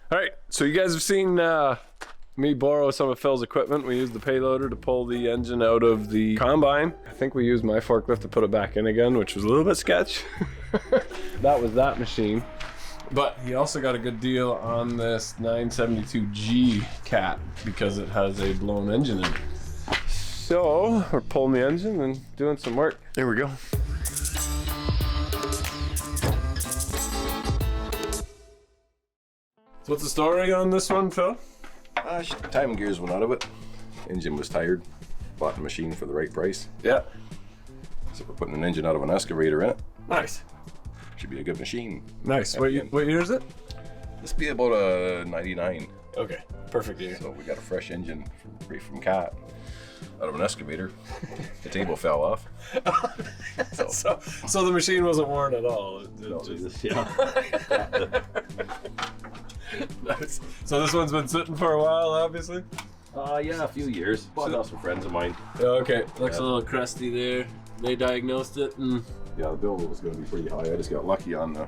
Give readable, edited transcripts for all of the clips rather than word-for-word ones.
All right, so you guys have seen me borrow some of Phil's equipment. We used the payloader to pull the engine out of the combine. I think we used my forklift to put it back in again, which was a little bit sketch. That was that machine. But he also got a good deal on this 972G cat because it has a blown engine in it. So we're pulling the engine and doing some work. There we go. So what's the story on this one, Phil? Timing gears went out of it. Engine was tired. Bought the machine for the right price. Yeah. So we're putting an engine out of an excavator in it. Nice. Should be a good machine. Nice. What year is it? This be about a 99. Okay, perfect year. So we got a fresh engine right from Cat out of an excavator. The table fell off. So the machine wasn't worn at all. Nice. So this one's been sitting for a while, obviously? Yeah, a few years. Bought it off some friends of mine. Okay. Looks a little crusty there. They diagnosed it and... Yeah, the bill was going to be pretty high. I just got lucky on the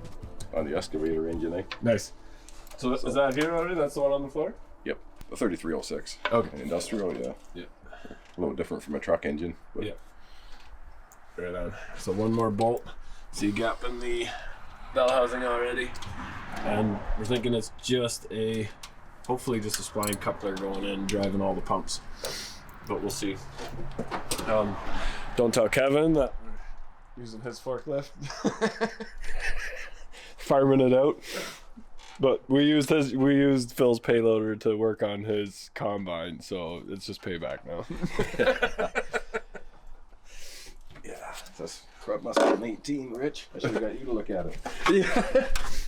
excavator engine, eh? Nice. So is that here already? That's the one on the floor? Yep, the 3306. Okay. An industrial, yeah. Yeah. A little different from a truck engine. But Yeah. Right on. So one more bolt. See a gap in the bell housing already. And we're thinking it's hopefully just a spline coupler going in, driving all the pumps. But we'll see. Don't tell Kevin that we're using his forklift. Farming it out. But we used Phil's payloader to work on his combine, so it's just payback now. Yeah, this crud must have been 18, Rich. I should have got you to look at it.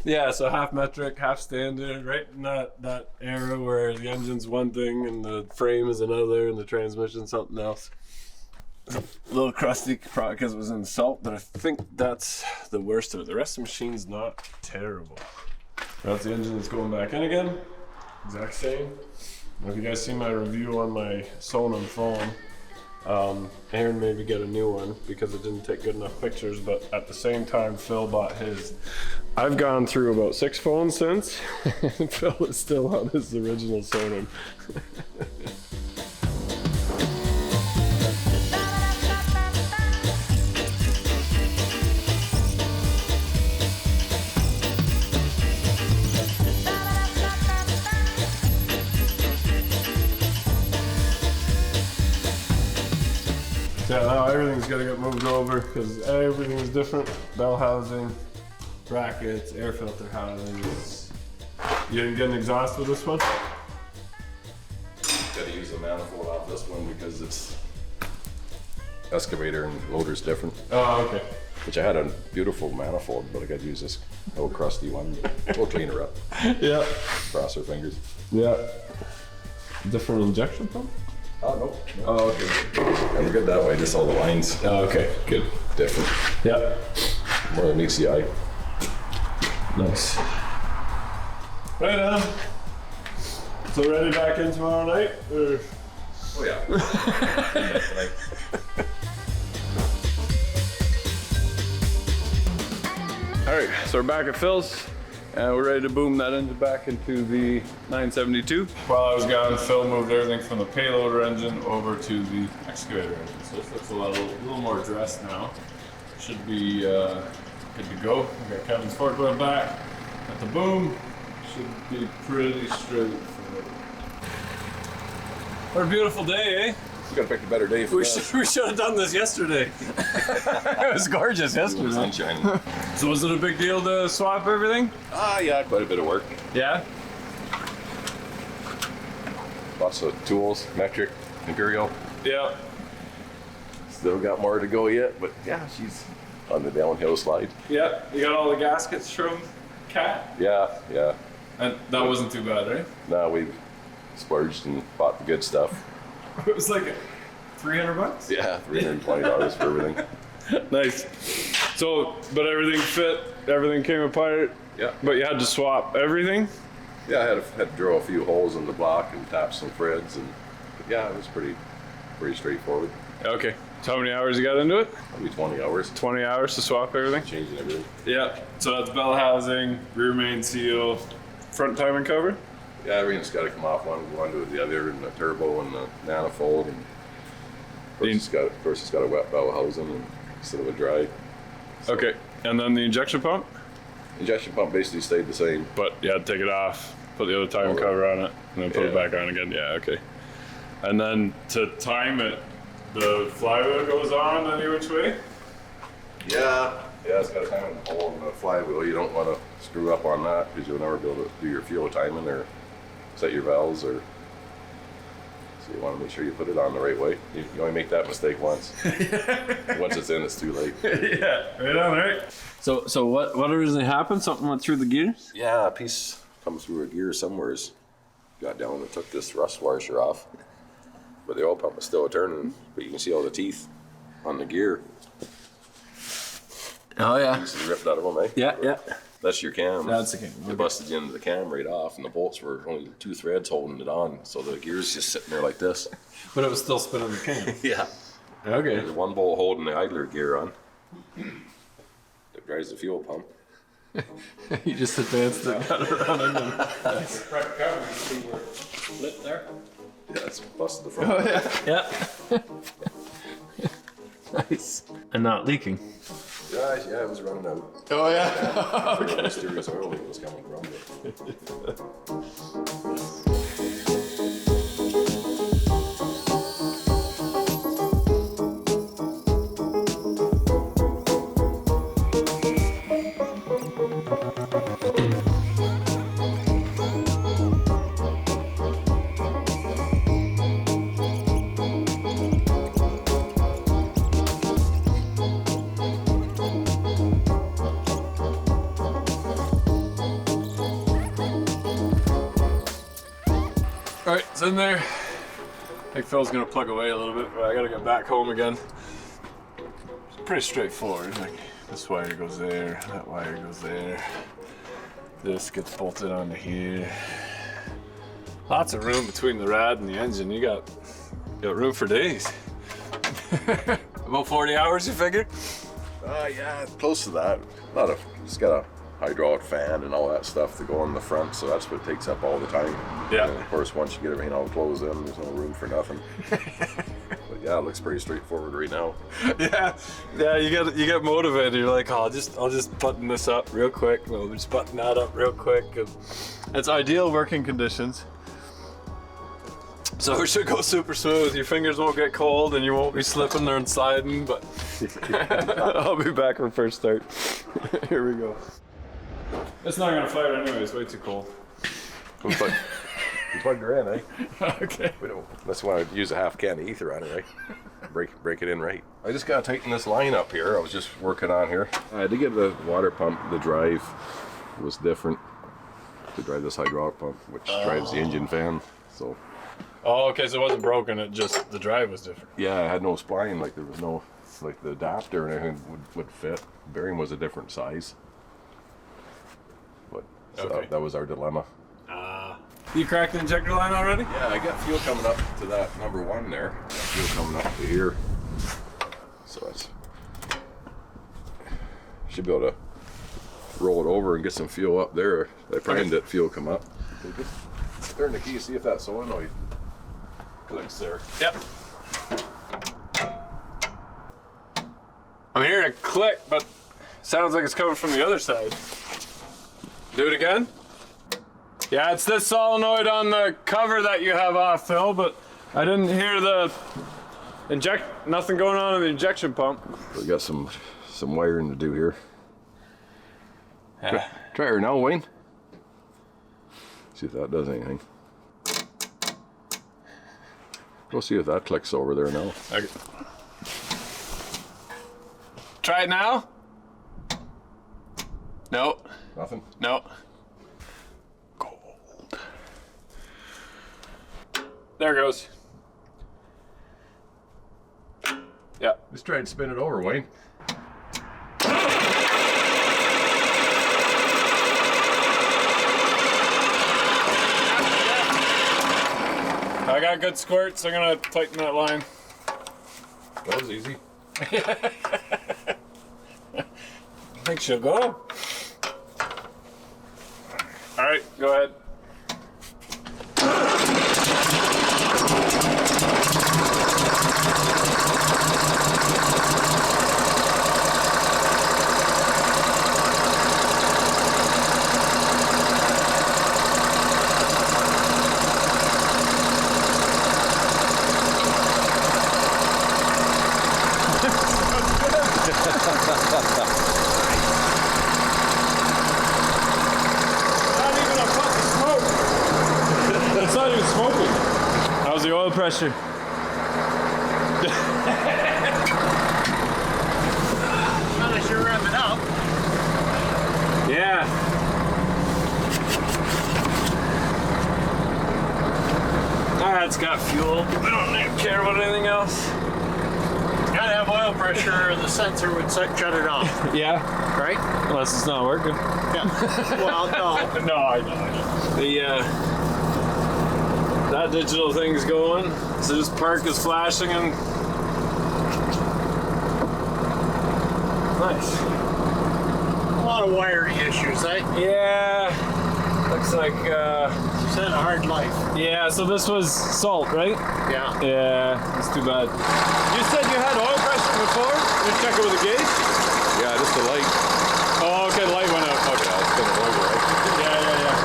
Yeah, so half metric, half standard, right in that era where the engine's one thing and the frame is another and the transmission something else. It's a little crusty probably because it was in salt, but I think that's the worst of it. The rest of the machine's not terrible. That's the engine that's going back in again. Exact same. If you guys see my review on my Sonon phone, Aaron made me get a new one because it didn't take good enough pictures, but at the same time Phil bought his. I've gone through about 6 phones since, and Phil is still on his original Sonon. Yeah, now everything's got to get moved over because everything is different. Bell housing, brackets, air filter housings. You didn't get an exhaust with this one? Got to use the manifold off this one because it's excavator and loader's different. Oh, okay. Which I had a beautiful manifold, but I got to use this old crusty one. We'll clean her up. Yeah. Cross her fingers. Yeah. Different injection pump? Oh, no. Oh, okay. And we're good that way, just all the lines Oh, okay. Good. different. Yeah. More than meets the eye. Nice. Right on. So ready back in tomorrow night? Or? Oh, yeah. All right, so we're back at Phil's, and we're ready to boom that engine back into the 972. While I was gone, Phil moved everything from the payloader engine over to the excavator engine. So this looks a little more dressed now. Should be good to go. We got Kevin's forklift back at the boom. Should be pretty straightforward. What a beautiful day, eh? We gotta pick a better day for We this. should have done this yesterday. It was gorgeous yesterday. Sunshine. So was it a big deal to swap everything? Yeah, quite a bit of work. Yeah. Lots of tools, metric, imperial. Yeah. Still got more to go yet, but yeah, she's on the downhill slide. Yeah. You got all the gaskets from Cat? Yeah. And that wasn't too bad, right? Now we've splurged and bought the good stuff. It was like $300? Yeah, $320 for everything. Nice. So, but everything fit, everything came apart, Yeah. but you had to swap everything? Yeah, I had to drill a few holes in the block and tap some threads, and yeah, it was pretty straightforward. Okay. So how many hours you got into it? Maybe 20 hours. 20 hours to swap everything? Changing everything. Yeah. So that's bell housing, rear main seal, front timing cover? Yeah, everything's got to come off one to the other, and the turbo and the manifold, and of course it's got a wet bell housing instead of a dry. So Okay, and then the injection pump? injection pump basically stayed the same. But you had to take it off, put the other timing cover on it, and then put it Yeah. back on again. Yeah, okay. And then to time it, the flywheel goes on any which way? Yeah, it's got a timing hole in the flywheel. You don't want to screw up on that because you'll never be able to do your fuel timing or set your valves, or so you want to make sure you put it on the right way. You only make that mistake once. Once it's in, it's too late. Yeah, right on, right? So what originally happened? Something went through the gears? Yeah, a piece come through a gear somewheres. Got down and took this rust washer off, but the oil pump is still turning. But you can see all the teeth on the gear. Oh yeah. Pieces ripped out of them, eh? Yeah. That's your cam. That's the cam. They busted the end of the cam right off, and the bolts were only 2 threads holding it on, so the gear's just sitting there like this. But it was still spinning the can. Yeah. Okay. There's one bolt holding the idler gear on. That drives the fuel pump. You just advanced it, got it running. Yeah, it's busted the front. Yeah. Nice. And not leaking. Yeah, it was running out. Oh yeah. Where the mysterious oil leak was coming from. Alright, it's in there. I think Phil's gonna plug away a little bit, but I gotta get back home again. It's pretty straightforward. Like, this wire goes there, that wire goes there. This gets bolted onto here. Lots of room between the rad and the engine. You got room for days. About 40 hours, you figure? Yeah, close to that. It's got a hydraulic fan and all that stuff to go on the front, so that's what takes up all the time. Yeah. And of course, once you get everything all closed in, there's no room for nothing. But yeah, it looks pretty straightforward right now. Yeah, you get motivated. You're like, oh, I'll just button this up real quick. We'll just button that up real quick. And it's ideal working conditions. So it should go super smooth. Your fingers won't get cold and you won't be slipping or sliding, but I'll be back when first start. Here we go. It's not gonna fire anyway, it's way too cold. You plugged her in, eh? Okay. Unless you want to use a half can of ether on it, right? Break it in right. I just gotta tighten this line up here. I was just working on here. I had to get the water pump, the drive was different to drive this hydraulic pump, which drives the engine fan. So Oh, okay, so it wasn't broken, it just, the drive was different. yeah, I had no spline, like there was no, like the adapter and everything would fit. Bearing was a different size. But so Okay. that was our dilemma. You cracked the injector line already? Yeah, I got fuel coming up to that number 1 there. Fuel coming up to here. So that's should be able to roll it over and get some fuel up there. I primed it, fuel come up. Just turn the key, see if that solenoid clicks there. Yep. I'm hearing a click, but sounds like it's coming from the other side. Do it again? Yeah, it's this solenoid on the cover that you have off, Phil, but I didn't hear the nothing going on in the injection pump. We got some wiring to do here. Yeah. Try her now, Wayne. See if that does anything. We'll see if that clicks over there now. Okay. Try it now? No. Nothing? No. Gold. There it goes. Yeah. Just try and spin it over, Wayne. I got good squirts. I'm gonna tighten that line. That was easy. I think she'll go. All right, go ahead. It's not even smoking. How's the oil pressure? Not as you're revving up. Yeah. It's got fuel. We don't need to care about anything else. Gotta have oil pressure, or the sensor would shut it off, Yeah. right? Unless it's not working. Yeah. Well, no. No, I know. The that digital thing's going. So this park is flashing and nice. A lot of wiring issues, eh? Yeah. Looks like She's had a hard life. yeah. So this was salt, right? Yeah. Yeah. That's too bad. You said you had oil pressure before. You check it with a gauge. Yeah, just the light. Oh, okay. The light went out. Okay. Yeah, it's gonna over, right? Yeah.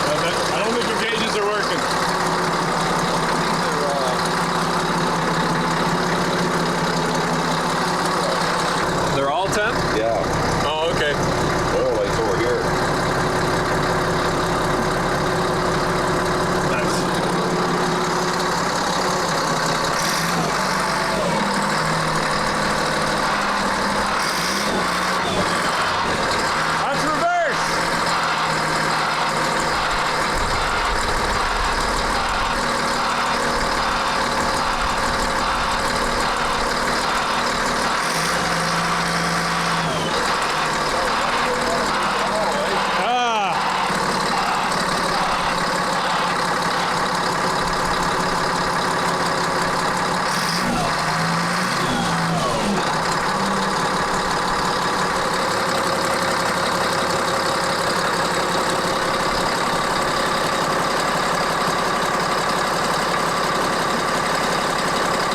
I don't think your gauges are working. They're all 10? Yeah. Oh, okay. Oil light's over here. Nice. That's reverse!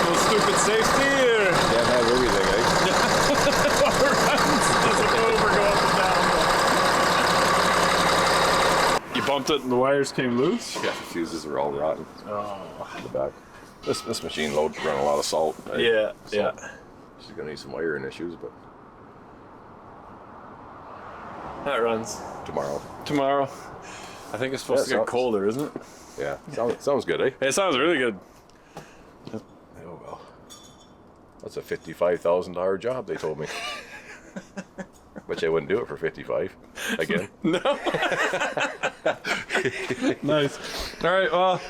No stupid safety or Can't have everything, eh? doesn't go over, go up and down. You bumped it and the wires came loose? Yeah, the fuses are all rotten. Oh. In the back. This machine loads run a lot of salt. Right? Yeah, So yeah. She's gonna need some wiring issues, but That runs tomorrow. I think it's supposed to get sounds- colder, isn't it? yeah, sounds good, eh? It sounds really good. Oh well. That's a $55,000 job, they told me. But they wouldn't do it for 55 again. No. Nice. All right. Well,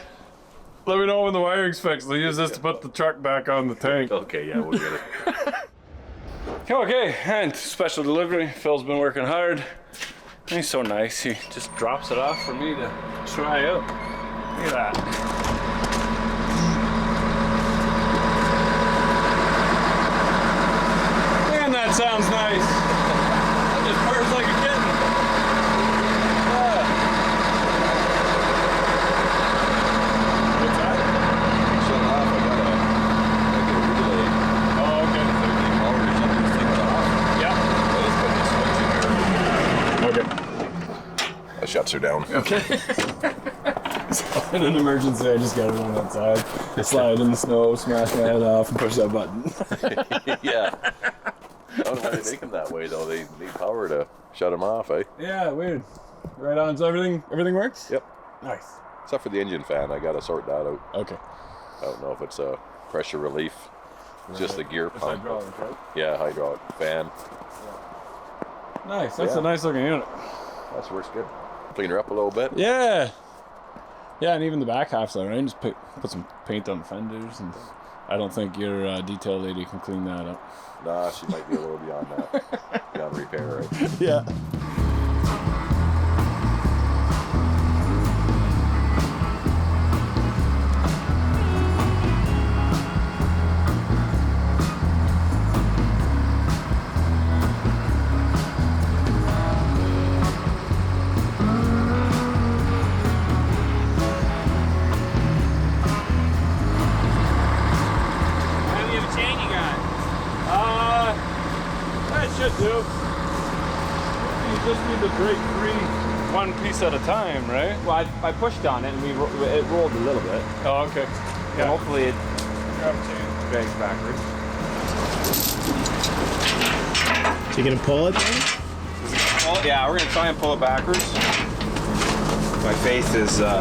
let me know when the wiring's fixed. I'll use this to put the truck back on the tank. Okay, yeah, we'll get it. Okay, and special delivery. Phil's been working hard. He's so nice. He just drops it off for me to try out. Look at that. Man, that sounds nice. That just purrs like a kitten. What's that? Shut it off, I get a relay. Oh, okay. Power to shut these things off. Yeah. Well, let's put this switch in here. Okay. That shuts her down. Okay. In an emergency, I just gotta run outside, slide in the snow, smash my head off, and push that button. Yeah. I don't know why they make them that way, though. They need power to shut them off, eh? Yeah, weird. Right on. So everything works? Yep. Nice. Except for the engine fan. I gotta sort that out. Okay. I don't know if it's a pressure relief. It's just the gear pump. Hydraulic, right? Yeah, hydraulic fan. Nice. That's Yeah. a nice looking unit. That works good. Clean her up a little bit. Yeah. Yeah, and even the back half's all right. Just put some paint on the fenders, and I don't think your detail lady can clean that up. Nah, she might be a little beyond that. Beyond repair, right? Yeah. piece at a time, right? Well, I pushed on it and it rolled a little bit. Oh, okay. So hopefully it Grab a chain. drags backwards. So you gonna pull it then? Well, yeah, we're gonna try and pull it backwards. My faith is, I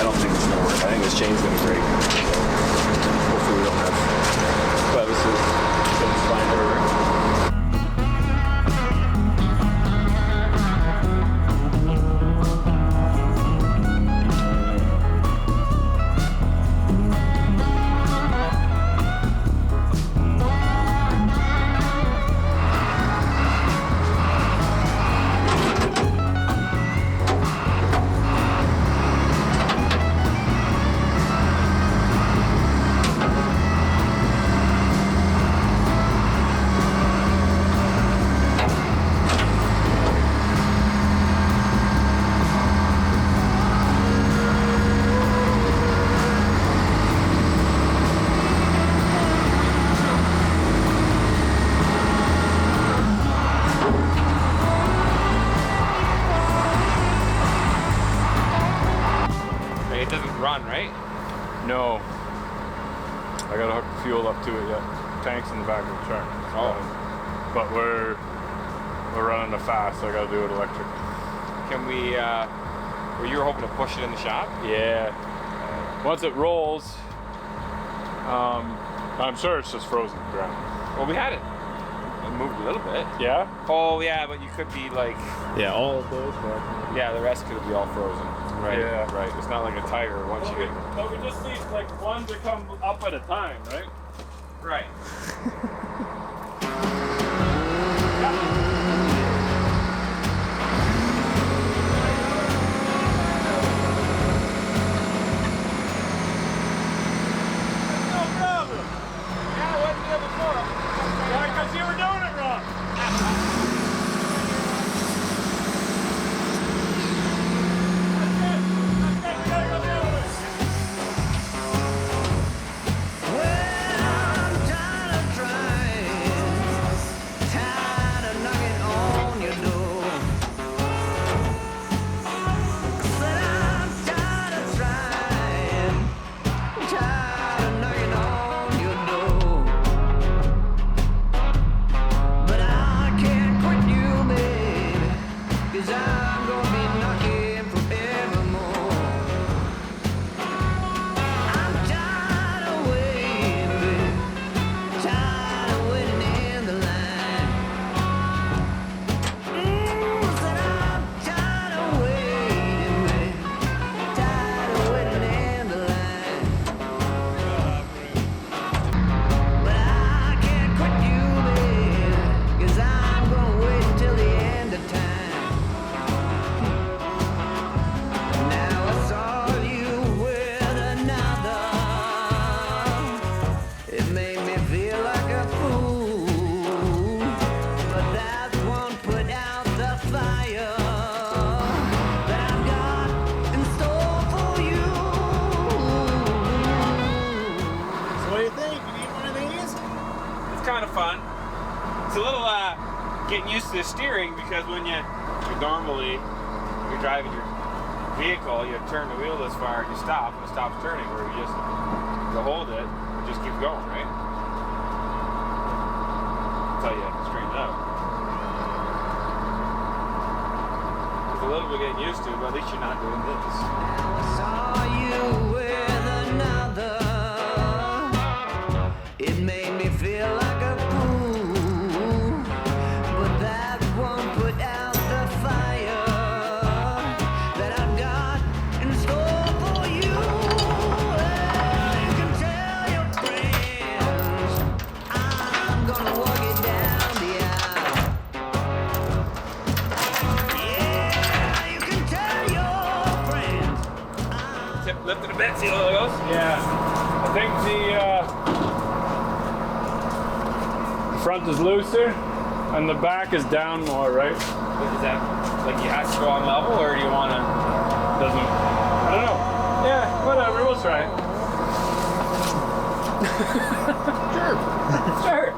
don't think it's gonna work. I think this chain's gonna break. Hopefully we don't have crevices. So it's fine everywhere. It doesn't run, right? No. I gotta hook the fuel up to it yet. Tank's in the back of the truck. Oh. But we're running it fast, so I gotta do it electric. Can we, well, you were hoping to push it in the shop? Yeah. Once it rolls, I'm sure it's just frozen to the ground. Well, we had it. It moved a little bit. Yeah? Oh, yeah, but you could be like, Yeah, all of those. yeah, the rest could be all frozen. Right, Yeah. right. It's not like a tire once you get... But we just need like one to come up at a time, right? Right. Fun. It's a little getting used to the steering, because when you're driving your vehicle, you turn the wheel this far and you stop, and it stops turning, where you hold it, it just keeps going, right? Until you straighten it out. It's a little bit getting used to, but at least you're not doing this. Saw you with another. It made me feel like a fool, but that won't put out the fire that I've got in store for you. Well, you can tell your friends I'm gonna walk it down the aisle. Yeah, you can tell your friends. Tip lifted a bit, see how it goes? Yeah. I think the front is looser and the back is down more, right? Is that like you have to go on level, or do you want to? Doesn't, I don't know. Yeah, whatever, we'll try it. Sure.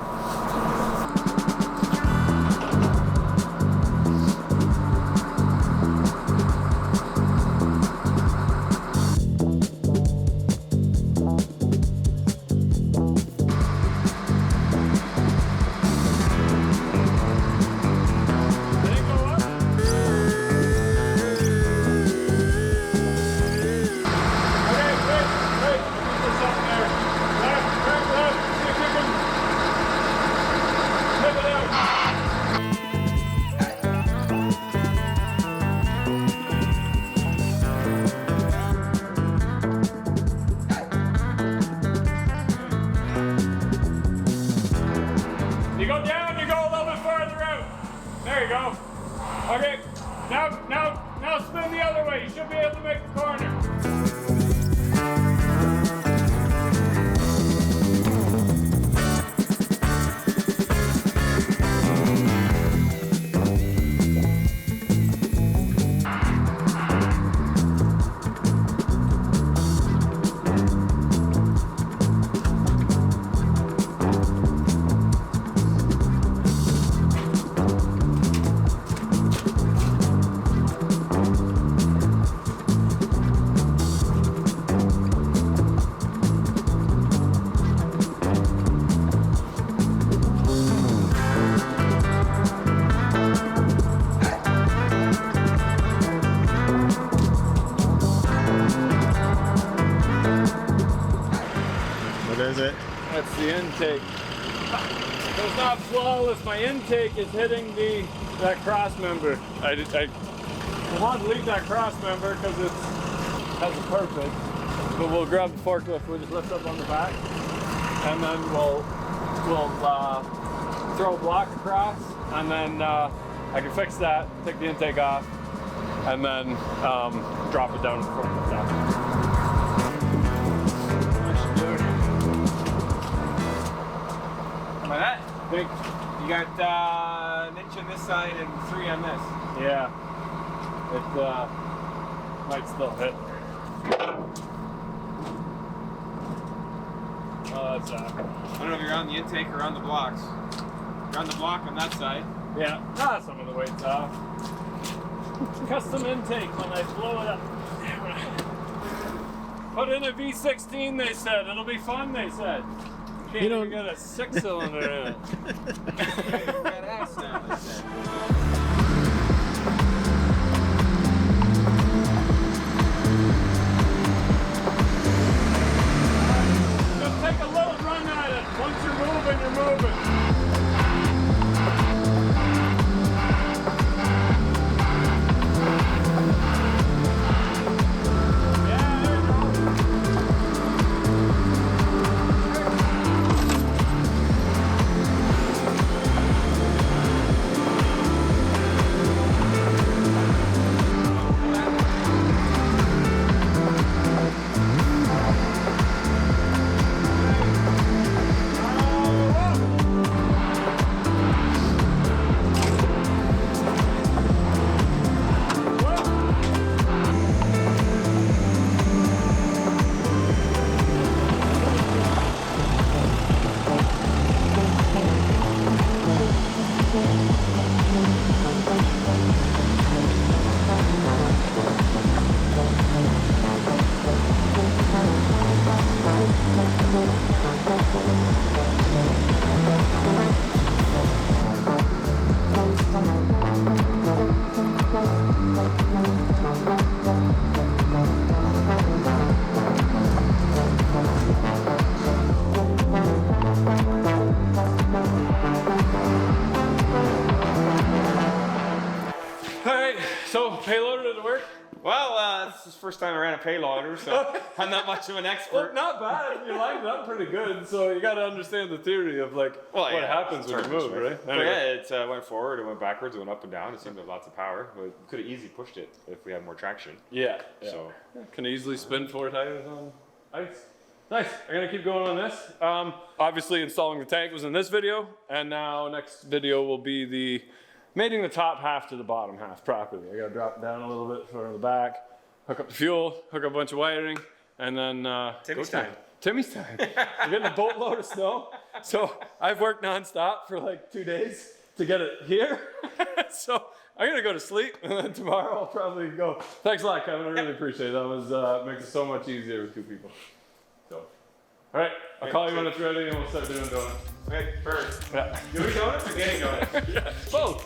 you should be able to make the corner. What is it? That's the intake. It's not flawless. My intake is hitting that cross member. I want to leave that cross member because it has a purpose. But we'll grab the forklift. We'll just lift up on the back, and then we'll throw a block across, and then I can fix that. Take the intake off, and then drop it down the forklift after. By that, big. You got an inch on this side and 3 on this. Yeah, it might still hit. Oh, that's I don't know if you're on the intake or on the blocks. You're on the block on that side. yeah. Ah, some of the weight's off. Custom intake when I blow it up. Put in a V16, they said. It'll be fun, they said. Can't even get a 6-cylinder in it. Badass now, they said. Just take a little run at it. Once you're moving, you're moving. Yeah, there you go. Alright, so payloader, did it work? Well, this is the first time I ran a payloader, so I'm not much of an expert. Not bad. You lined it up pretty good, so you got to understand the theory of like what happens when you move, right? But yeah, it went forward, it went backwards, it went up and down. It seemed to have lots of power. We could have easily pushed it if we had more traction. Yeah. So Can easily spin 4 tires on ice. Nice. I'm gonna keep going on this. Obviously, installing the tank was in this video, and now next video will be the mating the top half to the bottom half properly. I gotta drop it down a little bit for the back, hook up the fuel, hook up a bunch of wiring, and then Timmy's time. Timmy's time. We're getting a boatload of snow, so I've worked nonstop for like 2 days to get it here. So I'm gonna go to sleep, and then tomorrow I'll probably go. Thanks a lot, Kevin. I really appreciate it. That was makes it so much easier with 2 people. So, all right, I'll call you when it's ready, and we'll start doing donuts. Okay, first. Yeah. Doing donuts or getting donuts? Yeah, both.